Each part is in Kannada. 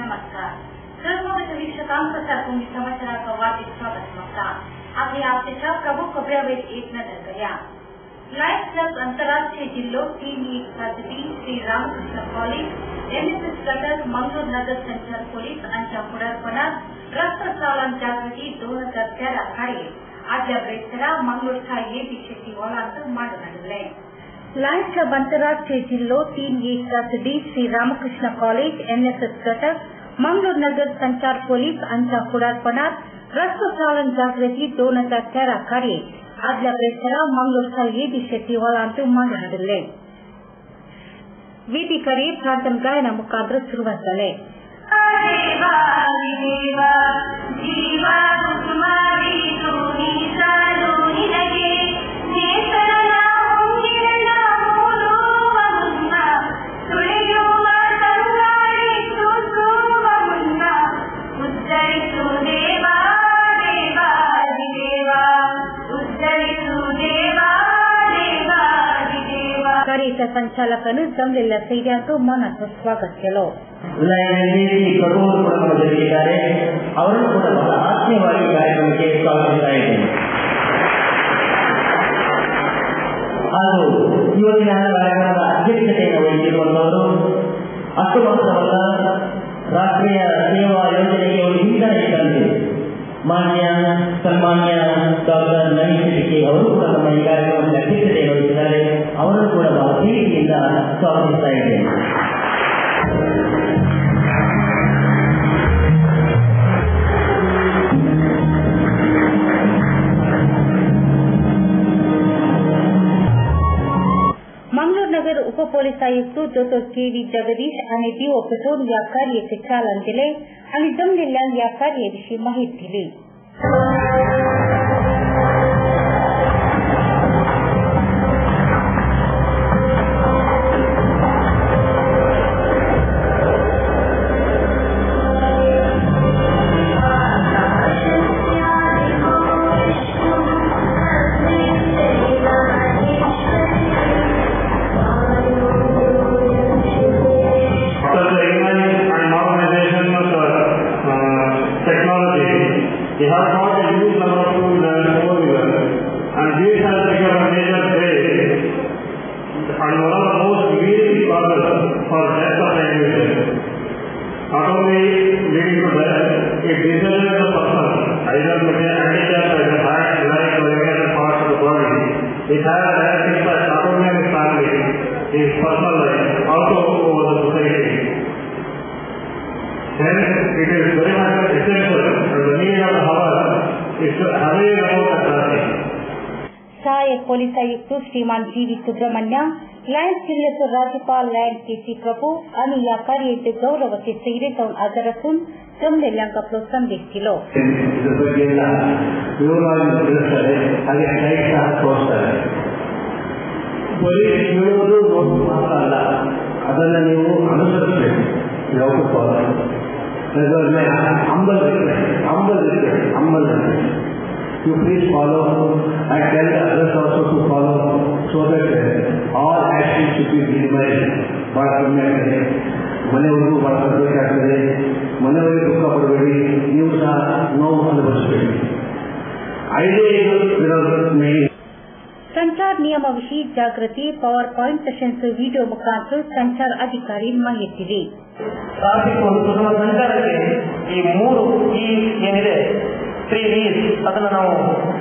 नमस्कार। सर्वोच्च वीक्षकांक सरकुंडी समाचाराचं वार्तिक स्वागत नमस्कार। आधी आपल्या प्रमुख खबरांवर एक नजर करूया। लायन्स क्लब अंतर्राष्ट्रीय जिल्लों 3-1 श्री रामकृष्ण कॉलेज एनएसएस घटक मंगळूर नगर संचार पोलीस यांच्या पुढाकारात रक्तस्राव जागृती 2013 कार्य आदल्या बेळसेरा मंगळूरच्या एबी शेट्टी हॉलांत मांडण्यात लायन्स क्लब अंतर्राष्ट्रीय जिल्लों 3-1 श्री रामकृष्ण कॉलेज एनएसएस घटक मंगळूर नगर संचार पोलीस यांच्या पुढाकारात रक्तस्राव जागृती 2013 कार्य आदल्या बेळसेरा मंगळूरच्या एबी शेट्टी हॉलांत मांडण्यात ವೇದಿ ಕರೆ ಪ್ರಾರ್ಥನಾ ಗಾಯನ ಮುಖಾಂತರ ಶುರುವಾಗಲಿದೆ. ಕಾರ್ಯದ ಸಂಚಾಲಕನು ಜಮಲೆಲ್ಲ ಸೈದ್ಯಾಂತು ಮನಸ್ಸು ಸ್ವಾಗತ ಕೇಳೋ ಕಟೋರಿದ್ದಾರೆ ಅವರನ್ನು ಕೂಡ ಬಹಳ ಆತ್ಮೀಯವಾಗಿ ಕಾರ್ಯಕ್ರಮಕ್ಕೆ ಸ್ವಾಗತಿಸ್ತಾ ಇದ್ದೇನೆ. ಹಾಗೂ ಇವತ್ತಿನ ಕಾರ್ಯಕ್ರಮದ ಅಧ್ಯಕ್ಷತೆಯನ್ನು ವಹಿಸಿರುವಂತವರು ಅಷ್ಟು ಮಾತ್ರವಲ್ಲ, ರಾಷ್ಟ್ರೀಯ ಸೇವಾ ಯೋಜನೆಗೆ ಅವರು ಹಿಂದೆ ತಂದೆ ಮಾನ್ಯ ಸನ್ಮಾನ್ಯ ಡಾಕ್ಟರ್ ನವೀನ್ ಸಿದ್ದಿಕಿ ಅವರು ಕೂಡ ನಮ್ಮ ಈ ಕಾರ್ಯಕ್ರಮದಲ್ಲಿ ಅಧ್ಯಕ್ಷತೆ ವಹಿಸಿದ್ದಾರೆ. ಅವರನ್ನು ಕೂಡ ಬಹಳ ಪ್ರೀತಿಯಿಂದ ಸ್ವಾಗತಿಸ್ತಾ ಇದ್ದೇನೆ. मंगळूर नगर उप पोलीस आयुक्त डॉ. के.डी. जगदीश आणि डीओ पेट्रोल या कार्याचे चालन दिले आणि जमलेल्या या कार्याविषयी माहिती दिली. They have got a huge number of tools and four-wheelers, and this has become a major threat and one of the most leading causes for death of the individual. Not only leading to death, it disables the person, either with a handicap like the heart, leg, or any other parts of the body. It has a direct impact not only on his family, his personal life, also over the society. Hence, it is very much essential and the need of the hour is to aware about the traffic. सहायक पोलीस आयुक्त श्रीमान जी.वी. सुब्रमण्य, लायन्स जिल्ह्याचे राज्यपाल लायन के.सी. प्रभू आणि या कार्याचे गौरवाचे सैरे जाऊन हजर असून जमलेल्यांक आपलो संदेश दिलो. ಪೊಲೀಸ್ ಹೇಳುವುದು ಮಾತ್ರ ಅಲ್ಲ, ಅದನ್ನು ನೀವು ಅನುಸರಿಸಬೇಕು. You please follow and tell the others also to follow, so that all actions should be minimized. ಮನೆಯವರಿಗೂ ಬಳಸಬೇಕಾಗ್ತದೆ, ಮನೆಯವರಿಗೆ ದುಃಖ ಪಡಬೇಡಿ, ನೀವು ಸಹ ನೋವು ಅನುಭವಿಸಬೇಡಿ. संचार नियमाविषयी जागृती पॉवर पॉइंट सेशन्स ವಿಡಿಯೋ ಮುಖಾಂತರ ಸಂಚಾರ ಅಧಿಕಾರಿ ಮಾಹಿತಿ दी. ಟ್ರಾಫಿಕ್ ಸುಗಮ ಸಂಚಾರಕ್ಕೆ ಈ ಮೂರು ಏನಿದೆ 3 V's ಅದನ್ನು ನಾವು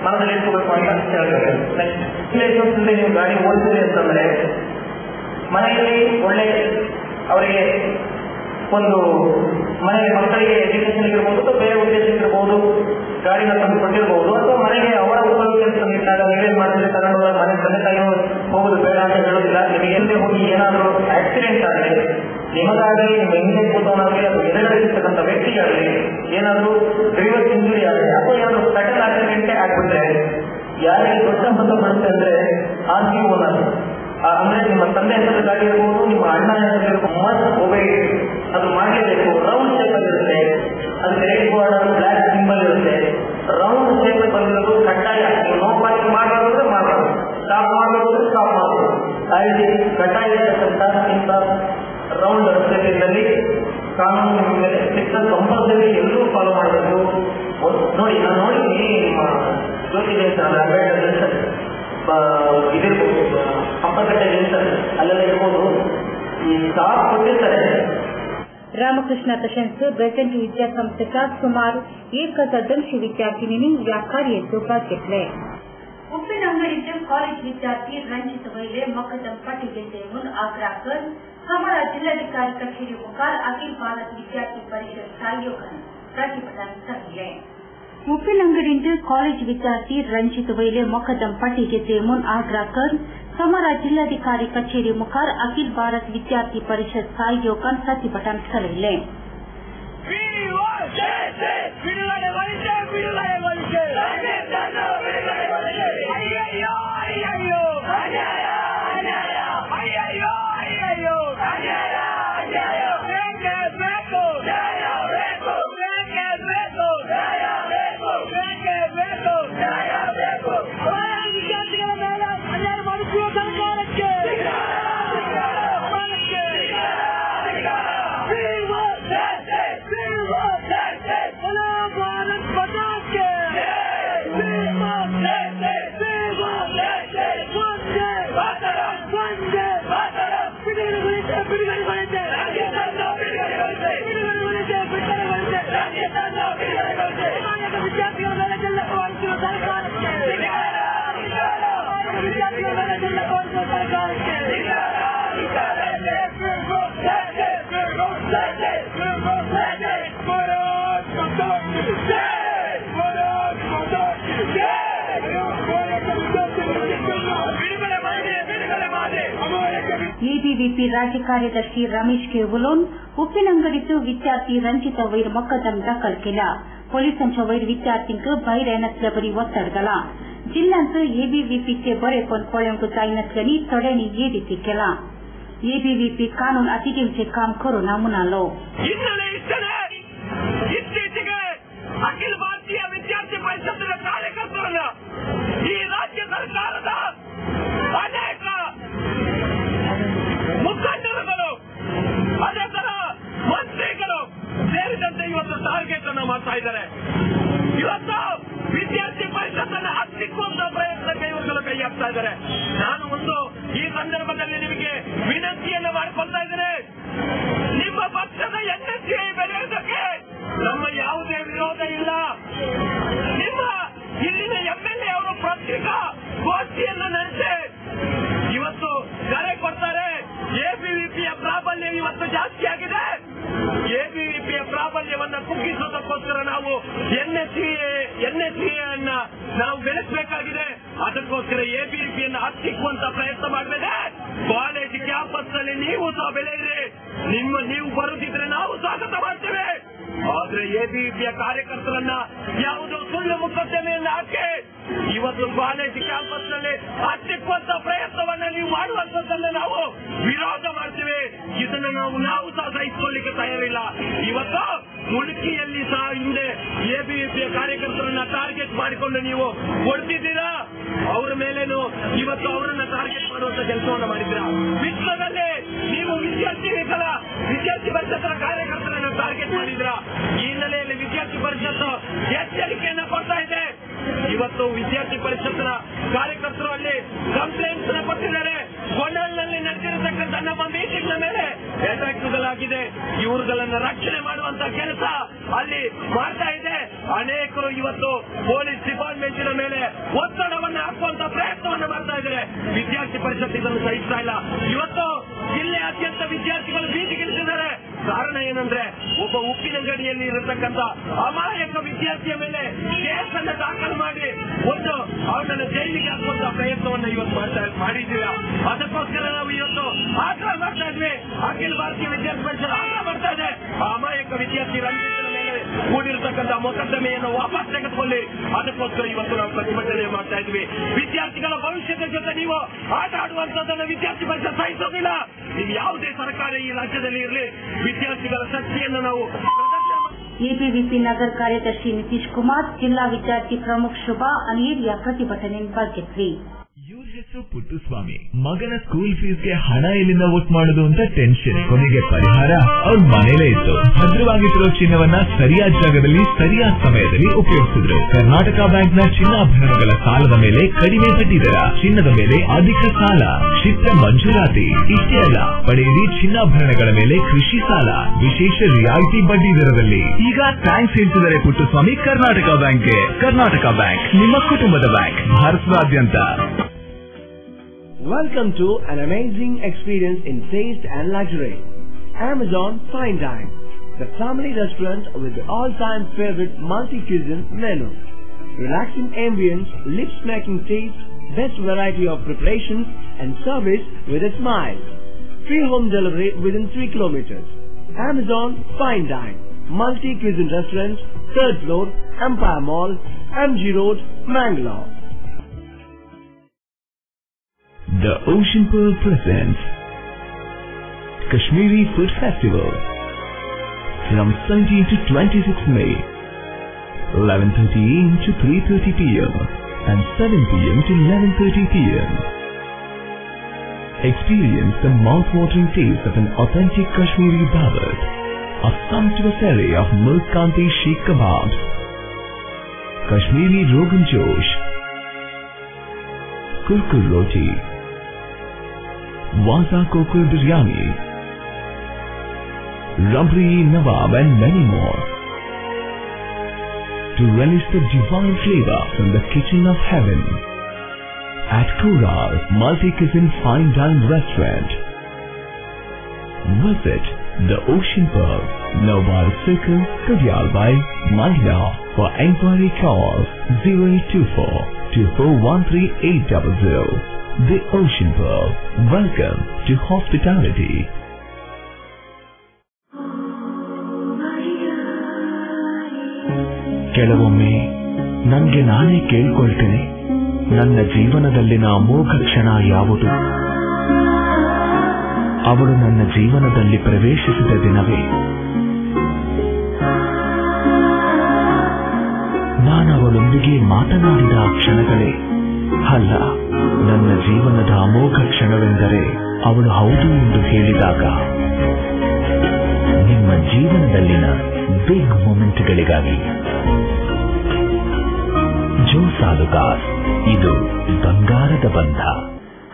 ಮನದಲ್ಲಿ ಇಟ್ಕೋಬೇಕು ಅಂತ ಹೇಳ್ತೇವೆ. ನೆಕ್ಸ್ಟ್ ನೀವು ಗಾಡಿ ಓಡಿಸಿರಿ ಅಂತಂದ್ರೆ ಮನೆಯಲ್ಲಿ ಒಳ್ಳೆ ಅವರಿಗೆ ಒಂದು ಮನೆಗೆ ಮಕ್ಕಳಿಗೆ ಎಜುಕೇಶನ್ ಇರ್ಬೋದು ಅಥವಾ ಬೇರೆ ಉದ್ದೇಶಕ್ಕಿರ್ಬೋದು ಗಾಡಿನ ತಂದು ಕೊಟ್ಟಿರ್ಬೋದು, ಅಥವಾ ಮನೆಗೆ ಅವರ ಉಪಯೋಗಕ್ಕೆ ತಂದಿಟ್ಟಾಗ ನೀವೇನ್ ಮಾಡಿದ್ರೆ ತಗೊಂಡು ಮನೆ ತಂದೆ ತಾಯಿ ಹೋಗೋದು ಬೇಡ ಅಂತ ಹೇಳೋದಿಲ್ಲ. ನಿಮಗೆ ಎಲ್ಲೇ ಹೋಗಿ ಏನಾದರೂ ಆಕ್ಸಿಡೆಂಟ್ ಆಗಲಿ, ನಿಮಗಾಗಲಿ ನಿಮ್ಮ ಹಿಂದೆ ಕೂತವನಾಗಲಿ ಅಥವಾ ಎದುರುಗಡೆಗಿರ್ತಕ್ಕಂಥ ವ್ಯಕ್ತಿಗಾಗಲಿ ಏನಾದರೂ ಡ್ರೈವರ್ಸ್ ಇಂಜುರಿ ಆಗಲಿ ಅಥವಾ ಏನಾದರೂ ಫೆಟಲ್ ಆಕ್ಸಿಡೆಂಟೇ ಆಗ್ಬಿಟ್ರೆ ಯಾರಿಗೆ ದೊಡ್ಡ ಮೊತ್ತ ಬರುತ್ತೆ ಅಂದ್ರೆ ಆರ್ಟಿ ಓನರ್, ಅಂದ್ರೆ ನಿಮ್ಮ ತಂದೆ ಹೆಸರು ಗಾಡಿ ಇರ್ಬೋದು, ನಿಮ್ಮ ಅಣ್ಣ ಹೆಸರು ಮಸ್ಟ್ ಮೊಬೈಲ್ ಅದು ಮಾಡಲೇಬೇಕು. ರೌಂಡ್ ಶೇಪ್ ಆಗಿರುತ್ತೆ, ಅದಕ್ಕೆ ರೆಡ್ ಬಾರ್ಡರ್ ಬ್ಲಾಕ್ ಸಿಂಬಲ್ ಇರುತ್ತೆ. ರೌಂಡ್ ಶೇಪ್ ಬಂದಿರೋದು ಕಡ್ಡಾಯ. ನೀವು ನೋ ಪಾರ್ಕಿಂಗ್ ಮಾಡಬಾರ್ದು ಮಾಡಬಾರ್ದು, ಸ್ಟಾಪ್ ಮಾಡಬಹುದು ಸ್ಟಾಪ್ ಮಾಡಬಹುದು. ಆ ರೀತಿ ಕಡ್ಡಾಯ ಇರತಕ್ಕಂಥ ಇಂಥ ರೌಂಡ್ ರಸ್ತೆಯಲ್ಲಿ ಕಾನೂನು ಮೇಲೆ ಸೆಕ್ಷನ್ ಕಂಪಲ್ಸರಿ ಎಲ್ಲರೂ ಫಾಲೋ ಮಾಡಬೇಕು. ನೋಡಿ, ನಾನು ನೋಡಿದ್ದೀನಿ ನಿಮ್ಮ ಜ್ಯೋತಿ ದೇವಸ್ಥಾನ ಇದಿರ್ಬೋದು, ಹಬ್ಬಗಟ್ಟೆ ದೇವಸ್ಥಾನ ಅಲ್ಲೆಲ್ಲ ಇರ್ಬೋದು, ಈ ಸ್ಟಾಫ್ ಕೊಟ್ಟಿರ್ತಾರೆ. रामकृष्ण तशंस बेळ्तंकी विद्यासंस्थेच्या सुमार 1,200 विद्यार्थिनींनी या कार्यात भाग घेतले. उप्पिनंगडीचे कॉलेज विद्यार्थी रणजित वैले मकदम पाटील देऊन आग्रह कर हमारा जिल्हाधिकारी कचेरी मुखार अखिल भारत विद्यार्थी परिषद सहयोगान प्रतिभटन केले. उप्पिनंगडीचे कॉलेज विद्यार्थी रणजित वैले मकदम पाटील देऊन आग्रह कर हमारा जिल्हाधिकारी कचेरी मुखार अखिल भारत विद्यार्थी परिषद सहयोगान प्रतिभटन केले. एबीवीपी राज्य कार्यदर्शी रमेश केवलोन उप्पिनंगडीचो विद्यार्थी रणजित वैर मकदम दाखल केला. पोलिसांच्या वैर विद्यार्थींक भायर येनासल्या बरी वतड घाला. जिल्ह्यांचं एबीवीपीचे बरेपण पळोवंक जायनासल्यानी थोड्यांनी हे रीती केला. एबीवीपी कानून अतिथींचे काम करोना म्हणालो. ಅಖಿಲ ಭಾರತೀಯ ವಿದ್ಯಾರ್ಥಿ ಪರಿಷತ್ತಿನ ಕಾರ್ಯಕರ್ತರನ್ನ ಈ ರಾಜ್ಯ ಸರ್ಕಾರದ ಅನೇಕ ಮುಖಂಡರುಗಳು, ಅದೇ ತರ ಮಂತ್ರಿಗಳು ಸೇರಿದಂತೆ ಇವತ್ತು ಟಾರ್ಗೆಟ್ ಅನ್ನು ಮಾಡ್ತಾ ಇದ್ದಾರೆ. ಇವತ್ತು ವಿದ್ಯಾರ್ಥಿ ಪರಿಷತ್ತನ್ನ ಹತ್ತಿಕ್ಕುವಂತ ಪ್ರಯತ್ನಕ್ಕೆ ಇವುಗಳು ಕೈ ಹಾಕ್ತಾ ಇದ್ದಾರೆ. ನಾನು ಒಂದು ಈ ಸಂದರ್ಭದಲ್ಲಿ ನಿಮಗೆ ವಿನಂತಿಯನ್ನು ಮಾಡಿಕೊಳ್ತಾ ಇದ್ದೇನೆ. ನಿಮ್ಮ ಪಕ್ಷದ NSCI ಬೆಳೆಯೋದಕ್ಕೆ ನಮ್ಮ ಯಾವುದೇ ವಿರೋಧ ಇಲ್ಲ. ನಿಮ್ಮ ಇಲ್ಲಿನ MLA ಅವರು ಪತ್ರಿಕಾ ಗೋಷ್ಠಿಯನ್ನು ನಡೆಸಿ ಇವತ್ತು ಕರೆ ಕೊಡ್ತಾರೆ. ಎಬಿವಿಪಿಯ ಪ್ರಾಬಲ್ಯ ಇವತ್ತು ಜಾಸ್ತಿ ಆಗಿದೆ. ಎಬಿವಿಪಿಯ ಪ್ರಾಬಲ್ಯವನ್ನ ಕುಗ್ಗಿಸೋದಕ್ಕೋಸ್ಕರ ನಾವು NSCA ಅನ್ನ ನಾವು ಬೆಳೆಸಬೇಕಾಗಿದೆ. ಅದಕ್ಕೋಸ್ಕರ ಎಬಿವಿಪಿಯನ್ನು ಹತ್ತಿಕ್ಕುವಂತ ಪ್ರಯತ್ನ ಮಾಡಬೇಡಿ. ಕಾಲೇಜ್ ಕ್ಯಾಂಪಸ್ ನಲ್ಲಿ ನೀವು ಸಹ ಬೆಳೆಯಿರಿ. ನೀವು ಬರುತ್ತಿದ್ರೆ ನಾವು ಸ್ವಾಗತ ಮಾಡ್ತೇವೆ. ಆದ್ರೆ ಎಬಿವಿಪಿಯ ಕಾರ್ಯಕರ್ತರನ್ನ ಯಾವುದೋ ಸುಳ್ಳು ಮುಖದ್ದಮೆಯನ್ನು ಹಾಕಿ ಇವತ್ತು ಕಾಲೇಜ್ ಕ್ಯಾಂಪಸ್ ನಲ್ಲಿ ಹತ್ತಿಕ್ಕುವಂತ ಪ್ರಯತ್ನವನ್ನ ನೀವು ಮಾಡುವಂತದ್ದನ್ನ ನಾವು ವಿರೋಧ ಮಾಡ್ತೇವೆ. ಇದನ್ನು ನಾವು ಸಹ ಸಹಿಸಿಕೊಳ್ಳಿಕ್ಕೆ ತಯಾರಿಲ್ಲ. ಇವತ್ತು ಮುಳುಕಿಯಲ್ಲಿ ಸಹ ಹಿಂದೆ ಎಬಿವಿಪಿಯ ಕಾರ್ಯಕರ್ತರನ್ನ ಟಾರ್ಗೆಟ್ ಮಾಡಿಕೊಂಡು ನೀವು ಕೊಡ್ತಿದ್ದೀರಾ. ಅವರ ಮೇಲೇನು ಇವತ್ತು ಅವರನ್ನ ಟಾರ್ಗೆಟ್ ಮಾಡುವಂತ ಕೆಲಸವನ್ನು ಮಾಡಿದ್ದೀರಾ. ವಿಶ್ವದಲ್ಲಿ ನೀವು ವಿದ್ಯಾರ್ಥಿ ಪರಿಷತ್ತರ ಕಾರ್ಯಕರ್ತರನ್ನ ಟಾರ್ಗೆಟ್ ಮಾಡಿದ್ದೀರಾ. ಈ ಹಿನ್ನೆಲೆಯಲ್ಲಿ ವಿದ್ಯಾರ್ಥಿ ಪರಿಷತ್ತು ಎಚ್ಚರಿಕೆಯನ್ನು ಕೊಡ್ತಾ ಇದೆ. ಇವತ್ತು ವಿದ್ಯಾರ್ಥಿ ಪರಿಷತ್ತರ ಕಾರ್ಯಕರ್ತರು ಅಲ್ಲಿ ಕಂಪ್ಲೇಂಟ್ಸ್ ಕೊಟ್ಟಿದ್ದಾರೆ. ಗೊಂಡಲ್ನಲ್ಲಿ ನಡೆದಿರತಕ್ಕಂಥ ನಮ್ಮ ಮೀಟಿಂಗ್ ನ ಮೇಲೆ ಅಟ್ಯಾಕ್ಗಳಾಗಿದೆ. ಇವುಗಳನ್ನು ರಕ್ಷಣೆ ಮಾಡುವಂತ ಕೆಲಸ ಅಲ್ಲಿ ಮಾಡ್ತಾ ಇದೆ. ಅನೇಕರು ಇವತ್ತು ಪೊಲೀಸ್ ಡಿಪಾರ್ಟ್ಮೆಂಟಿನ ಮೇಲೆ ಒತ್ತಡವನ್ನು ಹಾಕುವಂತ ಪ್ರಯತ್ನವನ್ನು ಮಾಡ್ತಾ ಇದ್ದಾರೆ. ವಿದ್ಯಾರ್ಥಿ ಪರಿಷತ್ ಇದನ್ನು ಸಹಿಸ್ತಾ ಇಲ್ಲ. ಇವತ್ತು ಜಿಲ್ಲೆಯಾದ್ಯಂತ ವಿದ್ಯಾರ್ಥಿಗಳು ಬೀದಿಗಿಳಿಸಿದ್ದಾರೆ. ಕಾರಣ ಏನಂದ್ರೆ ಒಬ್ಬ ಉಪ್ಪಿನಂಗಡಿಯಲ್ಲಿ ಇರತಕ್ಕಂಥ ಅಮಾಯಕ ವಿದ್ಯಾರ್ಥಿಯ ಮೇಲೆ ಕೇಸನ್ನು ದಾಖಲು ಮಾಡಿ ಅವನನ್ನು ಜೈಲಿಗೆ ಹಾಕುವಂತ ಪ್ರಯತ್ನವನ್ನು ಇವತ್ತು ಮಾಡಿದ್ದೀವಿ. ಅದಕ್ಕೋಸ್ಕರ ನಾವು ಇವತ್ತು ಆಗ್ರಹ ಮಾಡ್ತಾ ಇದ್ವಿ. ಅಖಿಲ ಭಾರತೀಯ ವಿದ್ಯಾರ್ಥಿ ಪರಿಷತ್ ಆಗ್ರಹ ಮಾಡ್ತಾ ಇದೆ. ಅಮಾಯಕ ವಿದ್ಯಾರ್ಥಿ ರಂಜಿತನ ಮೇಲೆ ಕೂಡಿರತಕ್ಕಂಥ ಮೊಕದ್ದಮೆಯನ್ನು ವಾಪಸ್ ತೆಗೆದುಕೊಳ್ಳಿ. ಅದಕ್ಕೋಸ್ಕರ ಇವತ್ತು ನಾವು ಪ್ರತಿಭಟನೆ ಮಾಡ್ತಾ ಇದ್ವಿ. ವಿದ್ಯಾರ್ಥಿಗಳ ಭವಿಷ್ಯದ ಜೊತೆ ನೀವು ಆಟ ಆಡುವಂತದ್ದನ್ನು ವಿದ್ಯಾರ್ಥಿ ಪರಿಷತ್ ಸಹಿಸೋದಿಲ್ಲ. ನೀವು ಯಾವುದೇ ಸರ್ಕಾರ ಈ ರಾಜ್ಯದಲ್ಲಿ ಇರಲಿ, ವಿದ್ಯಾರ್ಥಿಗಳ ಶಕ್ತಿಯನ್ನು ನಾವು एबीवीपी नगर कार्यदर्शी नितीश कुमार, जिल्हा विद्यार्थी प्रमुख शुभा आणि या प्रतिभटनेत भाग घेतली. ಹೆಸರು ಪುಟ್ಟುಸ್ವಾಮಿ. ಮಗನ ಸ್ಕೂಲ್ ಫೀಸ್ಗೆ ಹಣ ಎಲ್ಲಿಂದ ಒಟ್ಟು ಮಾಡೋದು ಅಂತ ಟೆನ್ಷನ್. ಕೊನೆಗೆ ಪರಿಹಾರ ಅವ್ರ ಮನೇಲೇ ಇತ್ತು. ಭದ್ರವಾಗಿಟ್ಟಿರೋ ಚಿನ್ನವನ್ನ ಸರಿಯಾದ ಜಾಗದಲ್ಲಿ ಸರಿಯಾದ ಸಮಯದಲ್ಲಿ ಉಪಯೋಗಿಸಿದ್ರು. ಕರ್ನಾಟಕ ಬ್ಯಾಂಕ್ ನ ಚಿನ್ನಾಭರಣಗಳ ಸಾಲದ ಮೇಲೆ ಕಡಿಮೆ ಬಡ್ಡಿ ದರ, ಚಿನ್ನದ ಮೇಲೆ ಅಧಿಕ ಸಾಲ, ಕ್ಷಿಪ್ರ ಮಂಜೂರಾತಿ. ಇಷ್ಟೇ ಅಲ್ಲ, ಪಡೆಯಿರಿ ಚಿನ್ನಾಭರಣಗಳ ಮೇಲೆ ಕೃಷಿ ಸಾಲ ವಿಶೇಷ ರಿಯಾಯಿತಿ ಬಡ್ಡಿ ದರದಲ್ಲಿ. ಈಗ ಥ್ಯಾಂಕ್ಸ್ ಹೇಳ್ತಿದ್ದಾರೆ ಪುಟ್ಟುಸ್ವಾಮಿ ಕರ್ನಾಟಕ ಬ್ಯಾಂಕ್ಗೆ. ಕರ್ನಾಟಕ ಬ್ಯಾಂಕ್ ನಿಮ್ಮ ಕುಟುಂಬದ ಬ್ಯಾಂಕ್, ಭಾರತದಾದ್ಯಂತ. Welcome to an amazing experience in taste and luxury. Amazon Fine Dine, the family restaurant with the all-time favorite multi-cuisine menu. Relaxing ambience, lip-smacking taste, best variety of preparations and service with a smile. Free home delivery within 3 kilometers. Amazon Fine Dine, multi-cuisine restaurant, 3rd floor, Empire Mall, MG Road, Mangalore. The Ocean Pearl presents Kashmiri Food Festival from 17 to 26 May, 11:30 AM to 3:30 PM and 7 PM to 11:30 PM. Experience the mouth-watering taste of an authentic Kashmiri dawat, a sumptuous array of milk kanti sheikh kebabs, Kashmiri Rogan Josh, Kurkur Roti, Waza Kokur Biryani, Rabri Nawab and many more. To relish the divine flavor from the kitchen of heaven at Kural Multi-Cuisine Fine Dine Restaurant. Visit the Ocean Pearl, Nobar Circle, Kadyalbai, Mandya. For enquiry call 0824 2413 800. The Ocean Pearl. Welcome to hospitality. ಕೆಲವೊಮ್ಮೆ ನನಗೆ ನಾನೇ ಕೇಳ್ಕೊಳ್ತೇನೆ, ನನ್ನ ಜೀವನದಲ್ಲಿನ ಅಮೋಘ ಕ್ಷಣ ಯಾವುದು? ಅವಳು ನನ್ನ ಜೀವನದಲ್ಲಿ ಪ್ರವೇಶಿಸಿದ ದಿನವೇ. ನಾನು ಅವಳೊಂದಿಗೆ ಮಾತನಾಡಿದ ಕ್ಷಣಗಳೇ. ಅಲ್ಲ, ನನ್ನ ಜೀವನದ ಅಮೋಘ ಕ್ಷಣವೆಂದರೆ ಅವಳು ಹೌದು ಎಂದು ಹೇಳಿದಾಗ. ನಿಮ್ಮ ಜೀವನದಲ್ಲಿನ ಬಿಗ್ ಮೊಮೆಂಟ್ಗಳಿಗಾಗಿ जो सालुकार, ಇದು ಬಂಗಾರದ ಬಂಧ.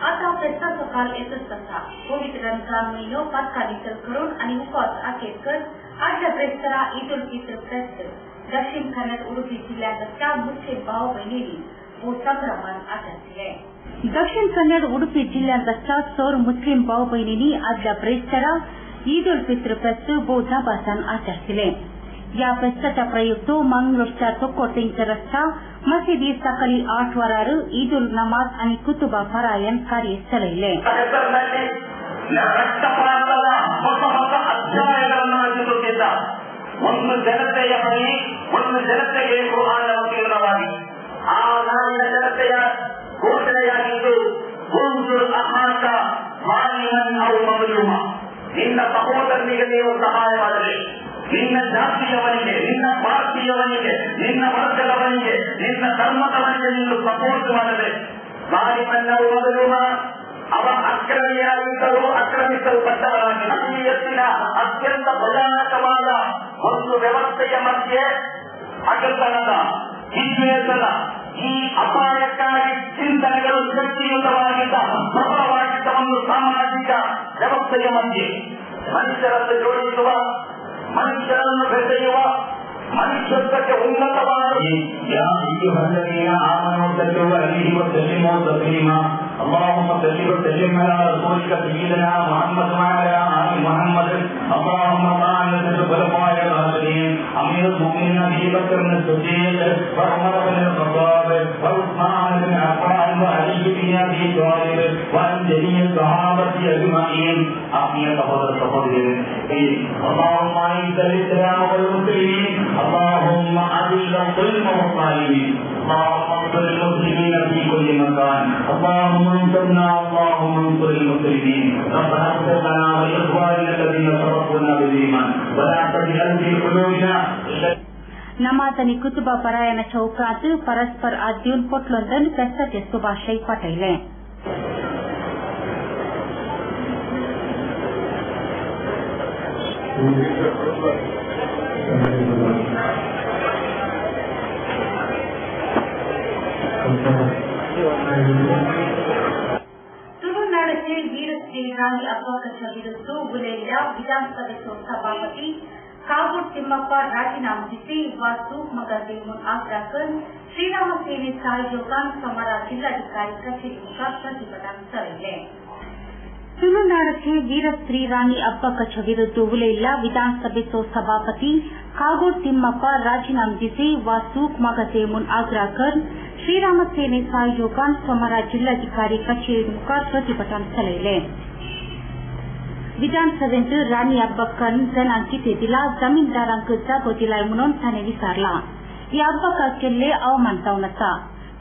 आता प्रस्ताव सकाळ येतच कसा कोविड रमजान महिनो 45 करोड आणि उपवास अखेर आजच्या प्रेक्षरा ईद उल फित्र प्रस्त दक्षिण कन्नड उडुपी जिल्ह्यातल्या मुस्लिम भाऊ बहिणींनी मोठ्या प्रमाणात आचरले. दक्षिण कन्नड उडुपी जिल्ह्यातल्या सौर मुस्लिम भाऊ बहिणींनी आजच्या प्रेक्षरा ईद उल फित्र प्रस्त बोधापासून आचरले. या फेस्टाच्या प्रयुक्त मंगळूरच्या चोकोटींच्या रस्ता मशिदीत सकाळी 8 वाराರು ईद उल नमाज आणि कुतुबा फरायन ಕಾರ್ಯ ಚಲಿಸಿले. ಒಂದು ಜನತೆಯ ಬಳಿ ಒಂದು ಜನತೆಗೆ ಕುರ್ಆನ್ ಅವತೀರ್ಣವಾಗಿ ಆ ನಾಡಿನ ಜನತೆಯ ಘೋಷಣೆಯಾಗಿದ್ದು ಗುಂಜುಲ್ ಅಹಾಕ ಮಾಲಿಮನ್ ಔ ಮಮ್ಲೂಮ, ನಿನ್ನ ಸಹೋದರನಿಗೆ ನೀವು ಸಹಾಯ ಮಾಡಲಿ, ನಿನ್ನ ಜಾತಿಯವನಿಗೆ, ನಿನ್ನ ಭಾರತೀಯವನಿಗೆ, ನಿನ್ನ ವರ್ಗದವನಿಗೆ, ನಿನ್ನ ಧರ್ಮದವನಿಗೆ ನೀನು ಸಪೋರ್ಟ್ ಮಾಡದೆ. ಮಾಲಿಮನ್ನವು ಮಗಲೂಮ, ಅವ ಅಕ್ರಮಿಯಾಗಿದ್ದರೂ ಅಕ್ರಮಿಸಲ್ಪಟ್ಟವರಾಗಿ ಅತಿಯತ್ತಿನ ಅತ್ಯಂತ ಭಯಾನಕವಾದ ಒಂದು ವ್ಯವಸ್ಥೆಯ ಮಧ್ಯೆ ಅಗತನದ ಹಿಜ್ವೇತನ ಈ ಅಪಾಯಕಾರಿ ಚಿಂತನೆಗಳು ಶಕ್ತಿಯುತವಾಗಿದ್ದ ಪ್ರಬಲವಾಗಿದ್ದ ಒಂದು ಸಾಮಾಜಿಕ ವ್ಯವಸ್ಥೆಯ ಮಧ್ಯೆ ಮನುಷ್ಯರನ್ನು ಜೋಡಿಸುವ, ಮನುಷ್ಯರನ್ನು ಬೆಸೆಯುವ, ಮನುಷ್ಯತ್ವಕ್ಕೆ ಉನ್ನತವಾದ اللهم صل وسلم على رسولك سيدنا محمد وعلى آل محمد. اللهم صل على الخلفاء الراشدين أمير المؤمنين أبي بكر الصديق وعمر بن الخطاب وعثمان بن عفان وعلي بن أبي طالب وعن جميع الصحابة أجمعين. أمين تفضل. اللهم أعز الإسلام والمسلمين، اللهم أذل الظلم والظالمين، اللهم انصر المسلمين في كل مكان، اللهم انصرنا، اللهم انصر المسلمين. ربنا اغفر لنا ولإخواننا الذين سبقونا بالإيمان ولا تجعل في قلوبنا. नमाज आणि कुतुबा परायणाच्या उपरांत परस्पर आत देऊन पोटलंदन कष्टाचे सुभाषय पाठवले. ತುಳುನಾಡ से वीर श्री रानी अब्बक्क विरुद्ध बुलेल्या विधानसभೆ सभापती कागूर तिम्मप्प राजीनामे वास्तु मगते मुन ಆಗ್ರಹ ಶ್ರೀರಾಮ ಸೇನೆ ಸಹಯೋಗ ಸಮರ ಜಿಲ್ಲಾಧಿಕಾರಿ ಕಚೇರಿ ಮುಖ ಪ್ರತಿಭಟನಾ ಸಭೆ ತುಳುನಾಡ से वीर श्री रानी अब्बक्क विरुद्ध बुलेल्या विधानसभೆ सभापती कागूर तिम्मप्प राजीनामे वास्तु मगते मुन ಆಗ್ರಹ ಶ್ರೀರಾಮ ಸೇನೆ ಸಹಯೋಗ ಸಮರ ಜಿಲ್ಲಾಧಿಕಾರಿ ಕಚೇರಿ ಮುಖ ಪ್ರತಿಭಟನಾ ಸಭೆ विधानसभेत राणी अब्बक्कन जनांची दिला जमीनदारांक जागो दिलाय म्हणून ताणे विचारला. या अब्बक्का केल्ले अवमानतावन आसा.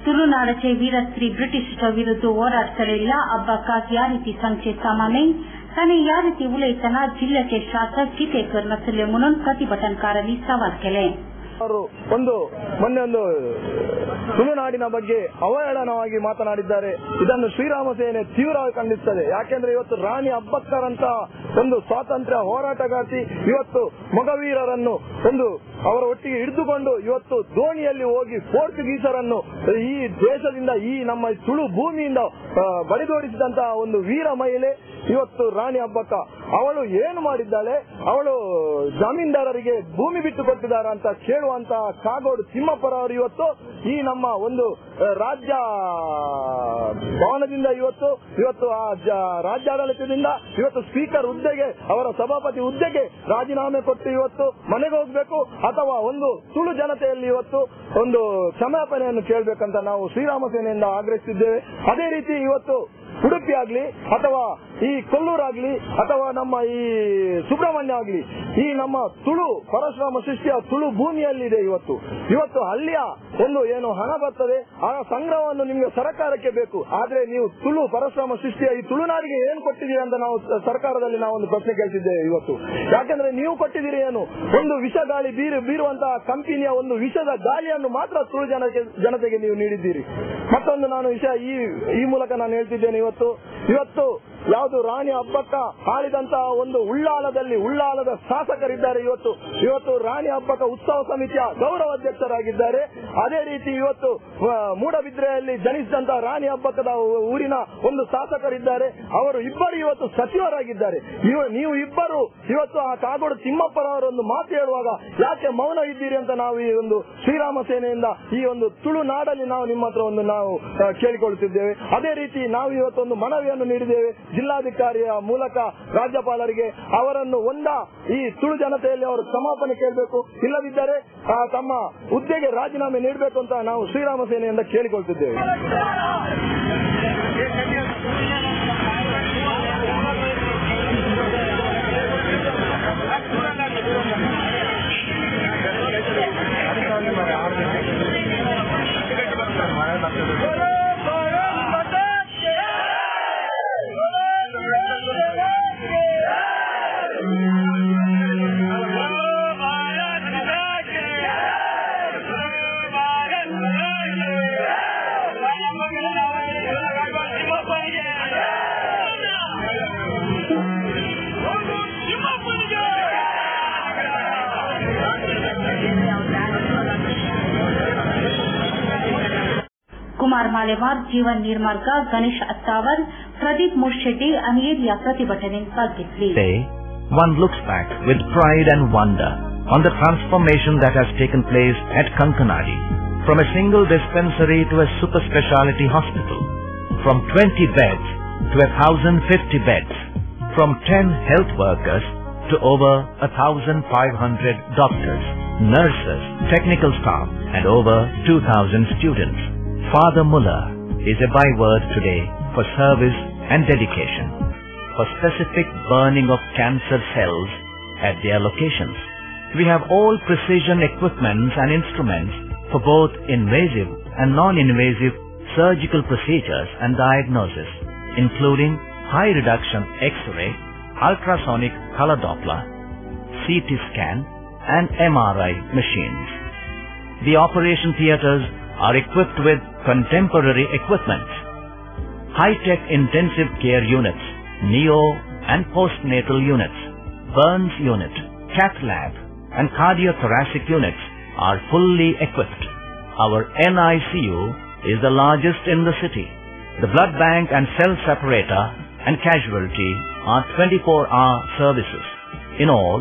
तुळुनाडचे वीरश्री ब्रिटिशच्या विरुद्ध होराट केलेल्या अब्बक्काक या रीती सांगचे सामाने ताणे या रीती उलयतना जिल्ह्याचे शासक ಕಿತೇಕರ್ नसले म्हणून ಪ್ರತಿಭಟನಾಕಾರರಲ್ಲಿ ಸವಾಲ್ केले. ಅವರು ಮೊನ್ನೆ ಒಂದು ತುಳುನಾಡಿನ ಬಗ್ಗೆ ಅವಹೇಳನವಾಗಿ ಮಾತನಾಡಿದ್ದಾರೆ. ಇದನ್ನು ಶ್ರೀರಾಮ ಸೇನೆ ತೀವ್ರವಾಗಿ ಖಂಡಿಸುತ್ತದೆ. ಯಾಕೆಂದ್ರೆ ಇವತ್ತು ರಾಣಿ ಅಬ್ಬಕ್ಕರಂತ ಒಂದು ಸ್ವಾತಂತ್ರ್ಯ ಹೋರಾಟಗಾರ್ತಿ ಇವತ್ತು ಮೊಗವೀರರನ್ನು ಅವರ ಒಟ್ಟಿಗೆ ಹಿಡಿದುಕೊಂಡು ಇವತ್ತು ದೋಣಿಯಲ್ಲಿ ಹೋಗಿ ಪೋರ್ಚುಗೀಸರನ್ನು ಈ ದೇಶದಿಂದ ಈ ನಮ್ಮ ತುಳು ಭೂಮಿಯಿಂದ ಬಡಿದೋಡಿಸಿದಂತಹ ಒಂದು ವೀರ ಮಹಿಳೆ ಇವತ್ತು ರಾಣಿ ಅಬ್ಬಕ್ಕ. ಅವಳು ಏನು ಮಾಡಿದ್ದಾಳೆ? ಅವಳು ಜಮೀನ್ದಾರರಿಗೆ ಭೂಮಿ ಬಿಟ್ಟು ಕೊಟ್ಟಿದ್ದಾರೆ ಅಂತ ಕೇಳುವಂತ ಕಾಗೋಡು ತಿಮ್ಮಪ್ಪರವರು ಇವತ್ತು ಈ ನಮ್ಮ ಒಂದು ರಾಜ್ಯ ಭವನದಿಂದ ಇವತ್ತು ಆ ರಾಜ್ಯಾಡಳಿತದಿಂದ ಇವತ್ತು ಸ್ಪೀಕರ್ ಹುದ್ದೆಗೆ ಅವರ ಸಭಾಪತಿ ಹುದ್ದೆಗೆ ರಾಜೀನಾಮೆ ಕೊಟ್ಟು ಇವತ್ತು ಮನೆಗೆ ಹೋಗ್ಬೇಕು ಅಥವಾ ಒಂದು ತುಳು ಜನತೆಯಲ್ಲಿ ಇವತ್ತು ಒಂದು ಕ್ಷಮಾಪಣೆಯನ್ನು ಕೇಳಬೇಕಂತ ನಾವು ಶ್ರೀರಾಮ ಸೇನೆಯಿಂದ ಆಗ್ರಹಿಸಿದ್ದೇವೆ. ಅದೇ ರೀತಿ ಇವತ್ತು ಉಡುಪಿ ಆಗ್ಲಿ ಅಥವಾ ಈ ಕೊಲ್ಲೂರಾಗ್ಲಿ ಅಥವಾ ನಮ್ಮ ಈ ಸುಬ್ರಹ್ಮಣ್ಯ ಆಗ್ಲಿ ಈ ನಮ್ಮ ತುಳು ಪರಶುರಾಮ ಸೃಷ್ಟಿಯ ತುಳು ಭೂಮಿಯಲ್ಲಿದೆ. ಇವತ್ತು ಹಳ್ಳಿಯ ಒಂದು ಏನು ಹಣ ಬರ್ತದೆ ಆ ಸಂಗ್ರಹವನ್ನು ನಿಮಗೆ ಸರ್ಕಾರಕ್ಕೆ ಬೇಕು. ಆದ್ರೆ ನೀವು ತುಳು ಪರಶುರಾಮ ಸೃಷ್ಟಿಯ ಈ ತುಳುನಾಡಿಗೆ ಏನು ಕೊಟ್ಟಿದ್ದೀರಿ ಅಂತ ನಾವು ಸರ್ಕಾರದಲ್ಲಿ ನಾವು ಒಂದು ಪ್ರಶ್ನೆ ಕೇಳ್ತಿದ್ದೇವೆ ಇವತ್ತು. ಯಾಕಂದ್ರೆ ನೀವು ಕೊಟ್ಟಿದ್ದೀರಿ ಏನು? ಒಂದು ವಿಷ ಗಾಳಿ ಬೀರುವಂತಹ ಕಂಪನಿಯ ಒಂದು ವಿಷದ ಗಾಳಿಯನ್ನು ಮಾತ್ರ ತುಳು ಜನತೆಗೆ ನೀವು ನೀಡಿದ್ದೀರಿ. ಮತ್ತೊಂದು ನಾನು ವಿಷಯ ಈ ಮೂಲಕ ನಾನು ಹೇಳ್ತಿದ್ದೇನೆ. ಇವತ್ತು ಯಾವುದು ರಾಣಿ ಅಬ್ಬಕ್ಕ ಆಳಿದಂತಹ ಒಂದು ಉಳ್ಳಾಲದ ಶಾಸಕರಿದ್ದಾರೆ. ಇವತ್ತು ರಾಣಿ ಅಬ್ಬಕ್ಕ ಉತ್ಸವ ಸಮಿತಿಯ ಗೌರವ ಅಧ್ಯಕ್ಷರಾಗಿದ್ದಾರೆ. ಅದೇ ರೀತಿ ಇವತ್ತು ಮೂಡಬಿದ್ರೆಯಲ್ಲಿ ಜನಿಸಿದಂತಹ ರಾಣಿ ಅಬ್ಬಕ್ಕದ ಊರಿನ ಒಂದು ಶಾಸಕರಿದ್ದಾರೆ. ಅವರು ಇಬ್ಬರು ಇವತ್ತು ಸಚಿವರಾಗಿದ್ದಾರೆ. ನೀವು ಇಬ್ಬರು ಇವತ್ತು ಆ ಕಾಗೋಡು ತಿಮ್ಮಪ್ಪನವರೊಂದು ಮಾತು ಹೇಳುವಾಗ ಯಾಕೆ ಮೌನ ಇದ್ದೀರಿ ಅಂತ ನಾವು ಈ ಒಂದು ಶ್ರೀರಾಮ ಸೇನೆಯಿಂದ ಈ ಒಂದು ತುಳುನಾಡಲ್ಲಿ ನಾವು ನಿಮ್ಮ ಹತ್ರ ನಾವು ಕೇಳಿಕೊಳ್ಳುತ್ತಿದ್ದೇವೆ. ಅದೇ ರೀತಿ ನಾವು ಇವತ್ತೊಂದು ಮನವಿಯನ್ನು ನೀಡಿದ್ದೇವೆ ಜಿಲ್ಲಾಧಿಕಾರಿಯ ಮೂಲಕ ರಾಜ್ಯಪಾಲರಿಗೆ. ಅವರನ್ನು ಈ ತುಳು ಜನತೆಯಲ್ಲಿ ಅವರು ಕ್ಷಮಾಪಣೆ ಕೇಳಬೇಕು, ಇಲ್ಲದಿದ್ದರೆ ತಮ್ಮ ಹುದ್ದೆಗೆ ರಾಜೀನಾಮೆ ನೀಡಬೇಕು ಅಂತ ನಾವು ಶ್ರೀರಾಮ ಸೇನೆಯಿಂದ ಕೇಳಿಕೊಳ್ತಿದ್ದೇವೆ. कुमार मालेवार, जीवन निर्मार्ग, गणेश अत्तावर, प्रदीप मुर्शेड्डी अनेक या प्रतिभटनेत भाग घेतली. One looks back with pride and wonder on the transformation that has taken place at Kankanadi, from a single dispensary to a super speciality hospital, from 20 beds to 1,050 beds, from 10 health workers to over 1,500 doctors, nurses, technical staff and over 2,000 students. Father Muller is a byword today for service and dedication, for specific burning of cancer cells at their locations. We have all precision equipments and instruments for both invasive and non-invasive surgical procedures and diagnosis, including high reduction X-ray, ultrasonic color Doppler, CT scan and MRI machines. The operation theatres are equipped with contemporary equipment, high-tech intensive care units, neo and postnatal units, burns unit, cath lab, and cardiothoracic units are fully equipped. Our NICU is the largest in the city. The blood bank and cell separator and casualty are 24-hour services. In all,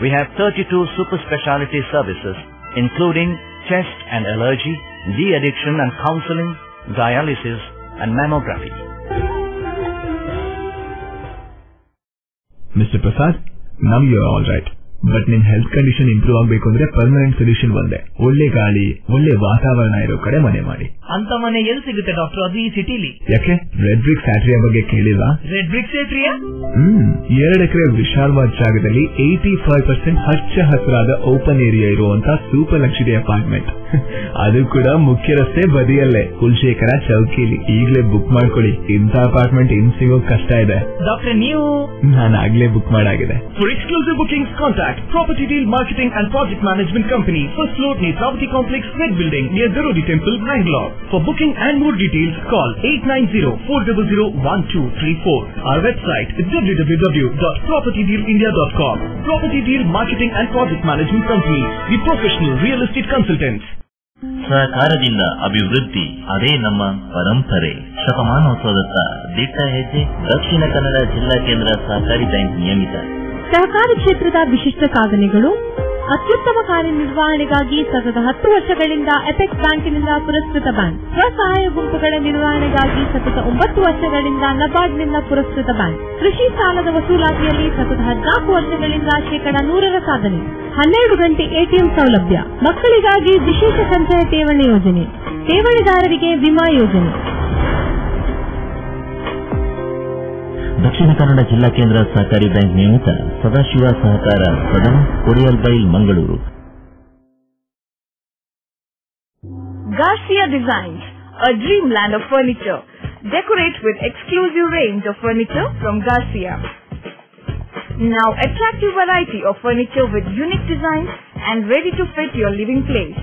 we have 32 super specialty services, including chest and allergy, de-addiction and counseling, dialysis and mammography. Mr. Prasad, now you are all right. But ನಿಮ್ ಹೆಲ್ತ್ ಕಂಡೀಷನ್ ಇಂಪ್ರೂವ್ ಆಗಬೇಕು ಅಂದ್ರೆ ಪರ್ಮನೆಂಟ್ ಸೊಲ್ಯೂಷನ್ ಒಂದೇ, ಒಳ್ಳೆ ಗಾಳಿ ಒಳ್ಳೆ ವಾತಾವರಣ ಇರೋ ಕಡೆ ಮನೆ ಮಾಡಿ. ಅಂತ ಮನೆ ಎಲ್ಲಿ ಸಿಗುತ್ತೆ ಡಾಕ್ಟರ್? ಅದು ಈ ಸಿಟಿಲಿ. ಯಾಕೆ ರೆಡ್ ಬ್ರಿಕ್ ಸ್ಯಾಟ್ರಿಯಾ ಬಗ್ಗೆ ಕೇಳಿಲ್ವಾ? ರೆಡ್ ಬ್ರಿಕ್ ಸ್ಯಾಟ್ರಿಯಾ 2 ಎಕರೆ ವಿಶಾಲವಾದ ಜಾಗದಲ್ಲಿ 85% ಹಚ್ಚ ಹಸಿರಾದ ಓಪನ್ ಏರಿಯಾ ಇರುವಂತ ಸೂಪರ್ ಲಕ್ಸುರಿ ಅಪಾರ್ಟ್ಮೆಂಟ್. ಅದು ಕೂಡ ಮುಖ್ಯ ರಸ್ತೆ ಬದಿಯಲ್ಲೇ, ಕುಲಶೇಖರ ಚೌಕಿಲಿ. ಈಗಲೇ ಬುಕ್ ಮಾಡ್ಕೊಳ್ಳಿ, ಇಂಥ ಅಪಾರ್ಟ್ಮೆಂಟ್ ಇನ್ ಸಿಗೋಕ್ ಕಷ್ಟ ಇದೆ. ಡಾಕ್ಟರ್ ನೀವು? ನಾನು ಆಗ್ಲೇ book ಮಾಡಾಗಿದೆ. For exclusive bookings, contact Property Deal Marketing and Project Management Company, first floor, Netravati Complex, Red Building, near Darodi Temple, Bangalore. For booking and more details, call 890-400-1234. Our website is www.propertydealindia.com. Property Deal Marketing and Project Management Company, the professional real estate consultants. ಸಹಕಾರದಿಂದ ಅಭಿವೃದ್ಧಿ, ಅದೇ ನಮ್ಮ ಪರಂಪರೆ. ಶತಮಾನೋತ್ಸವದತ್ತ ದಿಟ್ಟ ಹೆಜ್ಜೆ. ದಕ್ಷಿಣ ಕನ್ನಡ ಜಿಲ್ಲಾ ಕೇಂದ್ರ ಸಹಕಾರಿ ಬ್ಯಾಂಕ್ ನಿಯಮಿತ. ಸಹಕಾರಿ ಕ್ಷೇತ್ರದ ವಿಶಿಷ್ಟ ಸಾಧನೆಗಳು. ಅತ್ಯುತ್ತಮ ಕಾರ್ಯನಿರ್ವಹಣೆಗಾಗಿ ಸತತ 10 ವರ್ಷಗಳಿಂದ ಎಪೆಕ್ಸ್ ಬ್ಯಾಂಕಿನಿಂದ ಪುರಸ್ಕೃತ ಬ್ಯಾಂಕ್. ಸ್ವಸಹಾಯ ಗುಂಪುಗಳ ನಿರ್ವಹಣೆಗಾಗಿ ಸತತ 9 ವರ್ಷಗಳಿಂದ ನಬಾರ್ಡ್ನಿಂದ ಪುರಸ್ಕೃತ ಬ್ಯಾಂಕ್. ಕೃಷಿ ಸಾಲದ ವಸೂಲಾತಿಯಲ್ಲಿ ಸತತ 14 ವರ್ಷಗಳಿಂದ 100% ಸಾಧನೆ. 12 ಗಂಟೆ ಎಟಿಎಂ ಸೌಲಭ್ಯ. ಮಕ್ಕಳಿಗಾಗಿ ವಿಶೇಷ ಸಂಚಯ ಠೇವಣಿ ಯೋಜನೆ, ಠೇವಣಿದಾರರಿಗೆ ವಿಮಾ ಯೋಜನೆ. ದಕ್ಷಿಣ ಕನ್ನಡ ಜಿಲ್ಲಾ ಕೇಂದ್ರ ಸಹಕಾರಿ ಬ್ಯಾಂಕ್ ನಿಯಮಿತ Sadashiva Sahakara Sadan, Kodiyal Bail, Mangaluru. Garcia Designs, a dreamland of furniture. Decorate with exclusive range of furniture from Garcia. Now attractive variety of furniture with unique designs and ready to fit your living place.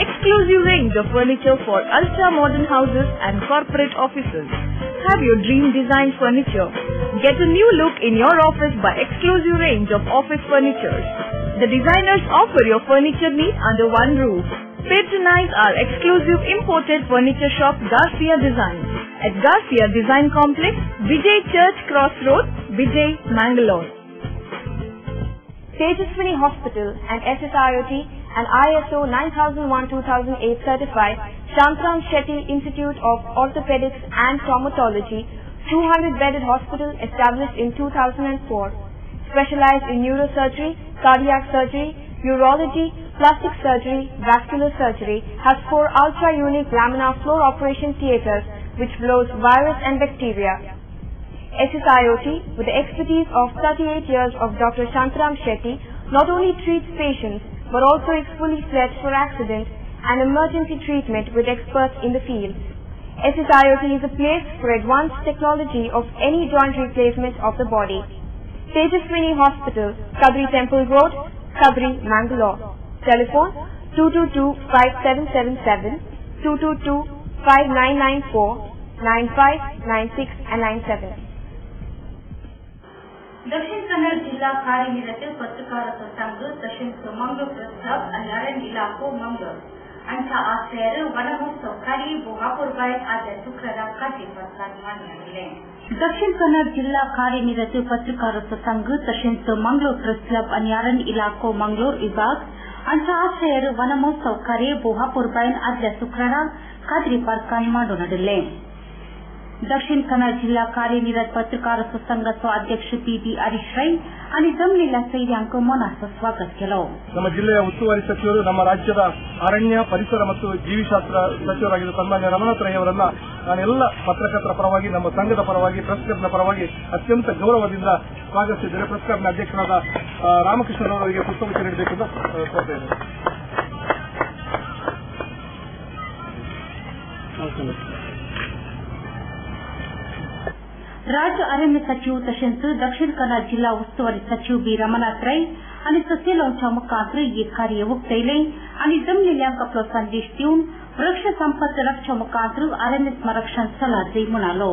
Exclusive range of furniture for ultra-modern houses and corporate offices. Have your dream design furniture. Get a new look in your office by exclusive range of office furniture. The designers offer your furniture needs under one roof. Patronize our exclusive imported furniture shop Garcia Design at Garcia Design Complex, Vijay Church Cross Road, Vijay, Mangalore. Tejaswini Hospital and SSIOT and ISO 9001-2008 certified Shantram Shetty Institute of Orthopedics and Traumatology, 200-bedded hospital established in 2004, specialized in neurosurgery, cardiac surgery, urology, plastic surgery, vascular surgery, has 4 ultra-unique laminar floor operation theaters which blows virus and bacteria. SSIOT, with the expertise of 38 years of Dr. Shantram Shetty, not only treats patients but also is fully fledged for accident and emergency treatment with experts in the field. SSIOT is a place for advanced technology of any joint replacement of the body. Tejaswini Hospital, Kabri Temple Road, Kabri, Mangalore. Telephone 222-5777, 222-5994, 95, 96 and 97. दक्षिण कन्नड़ जिला कार्यनिरत पत्रकार संघ दक्षिण मंगलूर प्रेस क्लब अल्यारन इलाको मंगलूर अंचा आश्रय वन महोत्सव कार्य बोहापुर बाय आज शुक्रवार कार्यक्रम दक्षिण कन्नड़ जिला कार्यनिरत पत्रकार संघ दक्षिण मंगलूर प्रेस क्लब अल्यारन इलाको मंगलूर विभाग अंचा आश्रय वन महोत्सव कार्य बोहापुर बाय आज शुक्रवार कार्यक्रम दक्षिण कन्नड़ जिल्हा कार्यनिरत पत्रकार संघ अध्यक्ष पी.डी. हरीश रೈ आणि जमलेल्या सैन्यांचं मनाचं स्वागत केलं. ನಮ್ಮ ಜಿಲ್ಲೆಯ ಉಸ್ತುವಾರಿ ಸಚಿವರು, ನಮ್ಮ ರಾಜ್ಯದ ಅರಣ್ಯ, ಪರಿಸರ ಮತ್ತು ಜೀವಿಶಾಸ್ತ್ರ ಸಚಿವರಾಗಿದ್ದ ಸನ್ಮಾನ್ಯ ರಮನಾಥ್ ರೈ ಅವರನ್ನ ನಾನೆಲ್ಲ ಪತ್ರಕರ್ತರ ಪರವಾಗಿ, ನಮ್ಮ ಸಂಘದ ಪರವಾಗಿ, ಪ್ರೆಸ್ ಕ್ಲಬ್ನ ಪರವಾಗಿ ಅತ್ಯಂತ ಗೌರವದಿಂದ ಸ್ವಾಗತಿಸಿದ್ದೇನೆ. ಪ್ರೆಸ್ ಕ್ಲಬ್ನ ಅಧ್ಯಕ್ಷರಾದ ರಾಮಕೃಷ್ಣರವರಿಗೆ ಪುಷ್ಪಗುಚ್ಛ ನೀಡಬೇಕು ಅಂತ ಕೋರುತ್ತೇನೆ. राज्य अरण्य सचिव तशेंच दक्षिण कन्नड जिल्हा उस्तुवारी सचिव बी रमनाथ रೈ आणि सस्यलांच्या मुखांतर हे कार्य उक्तयले आणि जमलेल्या आपलो संदेश दिवन वृक्ष संपद रक्षा मुखांतर अरण्य संरक्षण सल्ला दी म्हणालो.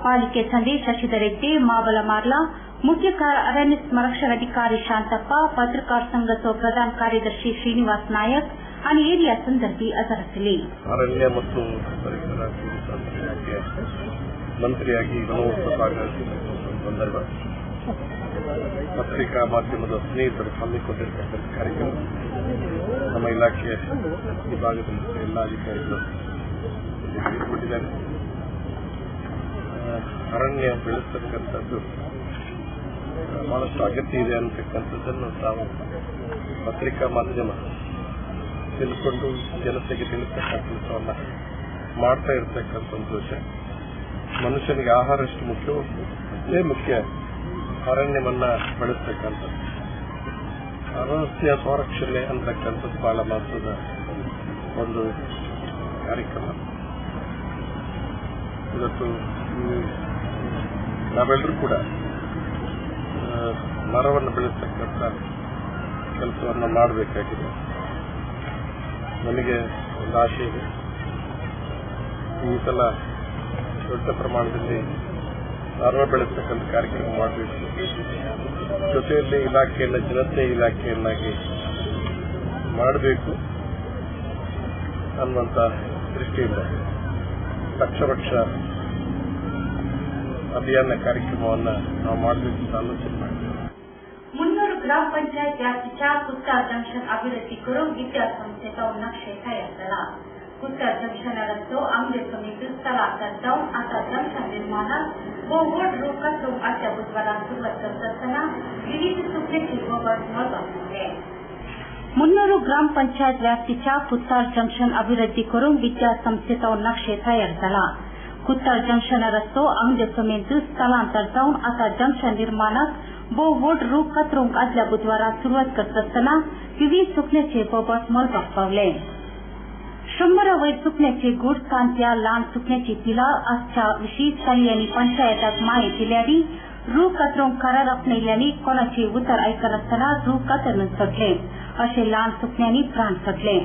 पालिकेचे शशिधर हेगडे माबला मार्ला मुख्य अरण्य संरक्षण अधिकारी शांतप्ಪ पत्रकार संघದ ಪ್ರಧಾನ ಕಾರ್ಯದರ್ಶಿ ಶ್ರೀನಿವಾಸ್ ನಾಯಕ್ आणि एरिया संदर्भी हजरतली. ಅರಣ್ಯ ಮತ್ತು ಪರಿಸರ ಮಂತ್ರಿಯಾಗಿ ಸಂದರ್ಭ ಪತ್ರಿಕಾ ಮಾಧ್ಯಮದ ಸ್ನೇಹಿತರು ಹಮ್ಮಿಕೊಂಡಿರತಕ್ಕಂಥ ಕಾರ್ಯಕ್ರಮ ನಮ್ಮ ಇಲಾಖೆಯ ವಿಭಾಗದಲ್ಲಿ ಎಲ್ಲ ಅಧಿಕಾರಿಗಳು ಕೊಟ್ಟಿದ್ದಾರೆ. ಅರಣ್ಯ ಬೆಳೆಸತಕ್ಕಂಥದ್ದು ಬಹಳಷ್ಟು ಅಗತ್ಯ ಇದೆ ಅಂತಕ್ಕಂಥದ್ದನ್ನು ತಾವು ಪತ್ರಿಕಾ ಮಾಧ್ಯಮ ತಿಳ್ಕೊಂಡು ಜನತೆಗೆ ತಿಳಿಸ್ತಕ್ಕಂಥ ಕೆಲಸವನ್ನ ಮಾಡ್ತಾ ಇರತಕ್ಕಂಥ ವಿಷಯ. ಮನುಷ್ಯನಿಗೆ ಆಹಾರ ಎಷ್ಟು ಮುಖ್ಯವೋ ಅದೇ ಮುಖ್ಯ ಅರಣ್ಯವನ್ನ ಬೆಳೆಸ್ತಕ್ಕಂಥದ್ದು. ಅರಣ್ಯ ಸಂರಕ್ಷಣೆ ಅಂತಕ್ಕಂಥದ್ದು ಬಹಳ ಮಹತ್ವದ ಒಂದು ಕಾರ್ಯಕ್ರಮ. ಇವತ್ತು ನಾವೆಲ್ಲರೂ ಕೂಡ ಮರವನ್ನು ಬೆಳೆಸ್ತಕ್ಕಂಥ ಕೆಲಸವನ್ನು ಮಾಡಬೇಕಾಗಿದೆ. ನನಗೆ ಒಂದು ಆಶೆ ಇದೆ, ಈ ಸಲ ದೊಡ್ಡ ಪ್ರಮಾಣದಲ್ಲಿ ಮರ ಬೆಳೆಸ್ತಕ್ಕಂಥ ಕಾರ್ಯಕ್ರಮ ಮಾಡಬೇಕು. ಜೊತೆಯಲ್ಲಿ ಇಲಾಖೆಯನ್ನು ಜನತೆ ಇಲಾಖೆಯನ್ನಾಗಿ ಮಾಡಬೇಕು ಅನ್ನುವಂಥ ದೃಷ್ಟಿಯಿಂದ ಲಕ್ಷ ಲಕ್ಷ ಅಭಿಯಾನ ಕಾರ್ಯಕ್ರಮವನ್ನು ನಾವು ಮಾಡಬೇಕು ಅಂತ ಆಲೋಚನೆ ಮಾಡಿದ್ದೇವೆ. मुन्नूर ग्राम पंचायत व्याप्तीच्या कुत्तार जंक्शन अभिवृद्धी करून विद्यासंस्थेचा नक्षे तयार झाला. कुत्तार जंक्शन रस्तो अंगजे समिती स्थलांतर जाऊन आता जंक्शन निर्माणात व वोट रोखत आजच्या बुधवारात सुरुवात करत असताना विविध सुप्रेची बाबत महत्वाचे. मुन्नूर ग्राम पंचायत व्याप्तीच्या कुत्तार जंक्शन अभिवृद्धी करून विद्यासंस्थेचा नक्षे तयार झाला. कुत्तार जंक्शन रस्तो अंगजे समिती स्थलांतर जाऊन आता जंक्शन निर्माणात व वोट रोग कचरूंक आदल्या बुधवारात सुरुवात करत असताना विविध सुकण्याचे बाबत मळबाक पावले. 100 वयर सुकण्याचे गुड कांत्या ल्हान सुकण्याची पिलां आजच्या विशीं स्थळीयांनी पंचायताक माहिती दिल्यारी रूख कचरूंक करार आपणयल्यांनी कोणाचे उतर आयकनासतना रूख कतरून सोडले. अशें ल्हान सुकण्यांनी प्राण सोडले.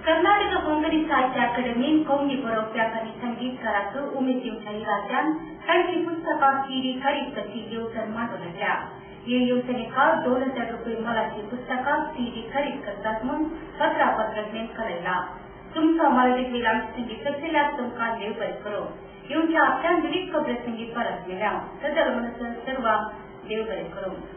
कर्नाटक कोंकणी साहित्य अकादमी कोंकणी बरोवप व्याकरणी संगीतकाराचो उमेद दिवच्यानी राज्यान तांची पुस्तकां सीडी खरीद करची येवजण मांडवल्या. हे येवजणेका 2000 रुपये मोलाची पुस्तकां सीडी खरीद करतात म्हूण पत्रापत्रक कळयला. तुमचो मराठीत वेळांत संगीत जाल्यार तुमकां देव बरें करूं. येवच्या आपल्यान विविध खबरे संगीत परत मेळ्ळ्या. सदर मनसर सर्वांक देव बरें करूं.